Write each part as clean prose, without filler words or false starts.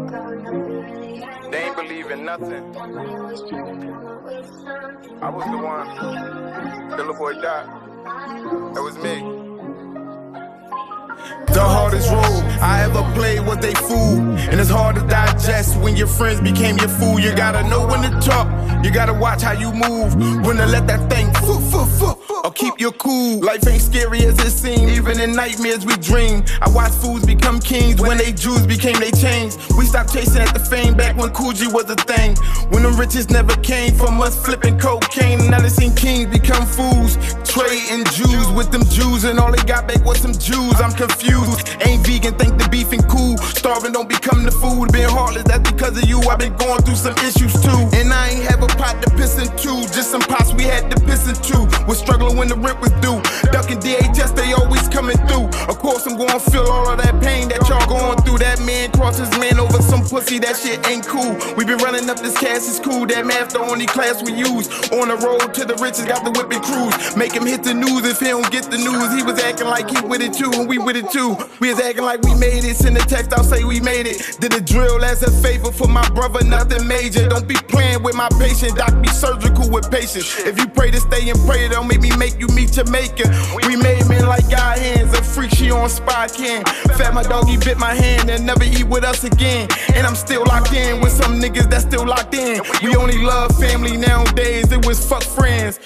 They ain't believe in nothing. I was the one. The little boy died. That was me. The hardest role I ever played was they fool. And it's hard to digest when your friends became your fool. You gotta know when to talk, you gotta watch how you move. When to let that thing or keep your cool. Life ain't scary as it seems, even in nightmares we dream. I watch fools become kings when they Jews became they chains. We stopped chasing at the fame back when Coogee was a thing. When the riches never came from us flipping cocaine. Now they seen kings become fools, trading Jews with them Jews, and all they got back was some Jews. I'm confused, ain't vegan, think the beef and cool. Starving don't become the food, being heartless, that's because of you. I've been going through some issues too, and I ain't have a pot to piss into, just some pots we had to piss into. Was struggling when the rent was due, ducking DHS, they always coming through. Of course I'm gonna feel all of that pain that y'all going through. That man crossed his man over some pussy, that shit ain't cool. We been running up this cash, it's cool, that math the only class we use. On the road to the riches, got the whipping crews. Make him hit the news if he don't get the news. He was acting like he with it too, and we with it too. We was acting like we made it, send a text, I'll say we made it. Did a drill as a favor for my brother, nothing major. Don't be playing with my patient, doc, be surgical with patience. If you pray to stay and pray, don't make me make you meet Jamaica. We made men like God hands, a freak, she on spy can. Fat my doggy bit my hand and never eat with us again. And I'm still locked in with some niggas that's still locked in. We only love family nowadays, it was fuck friends.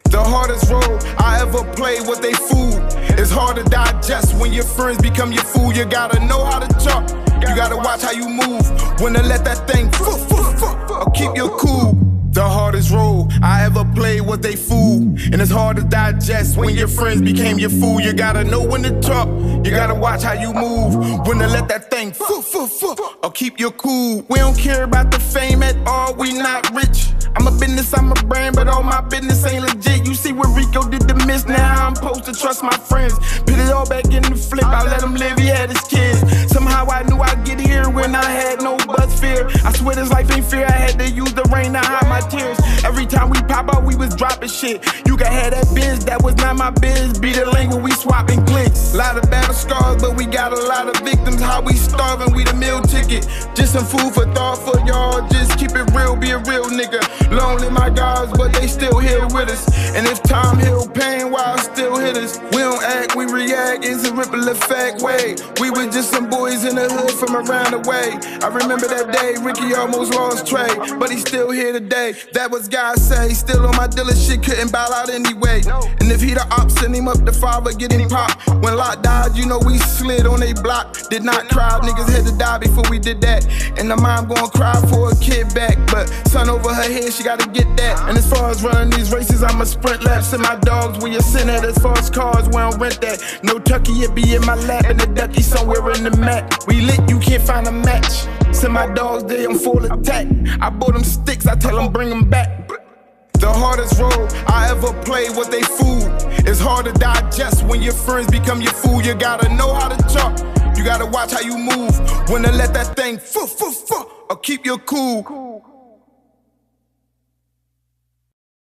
The hardest role I ever played was they fool. It's hard to digest when your friends become your fool. You gotta know how to talk, you gotta watch how you move. When to let that thing or keep your cool. The hardest role I ever played was they fool. And it's hard to digest when your friends became your fool. You gotta know when to talk, you gotta watch how you move. When to let that thing or keep your cool. We don't care about the fame at all, we not rich. I'm a business, I'm a brand, but all my business ain't legit. You see what Rico did to miss, now I'm supposed to trust my friends. Put it all back in the flip, I let him live, he had his kids. Somehow I knew I'd get here when I had no buzz fear. I swear this life ain't fair, I had to use the rain to hide my tears. Every time we pop out, we was dropping shit. You can have that biz, that was not my biz. Be the language, we swapping clicks. Lot of battle scars, but we got a lot of victims. How we starving, we the meal ticket. Just some food for thought for y'all, just keep it real, be a real nigga. Lonely my guys, but they still here with us. And if time heal pain, why still hit us? We don't act, we react, it's a ripple effect. Wait, we were just some boys in the hood from around the way. I remember that day, Ricky almost lost Trey, but he's still here today. That was God say, still on my dealer shit, couldn't bow out anyway. And if he the op, send him up the father, get him pop. When Lot died, you know we slid on they block. Did not cry, niggas had to die before we did that. And the mom gon' cry for a kid back, but son over her head, she gotta get that. And as far as running these races, I'ma sprint laps. And my dogs, where you send at. As far as cars, we don't rent that. No tucky, it be in my lap, and the ducky somewhere in the mat. We lit, you can't find a match. Send my dogs, they on full attack. I bought them sticks, I tell them bring them back. The hardest role I ever played was they fool. It's hard to digest when your friends become your fool. You gotta know how to talk, you gotta watch how you move. When to let that thing or keep your cool.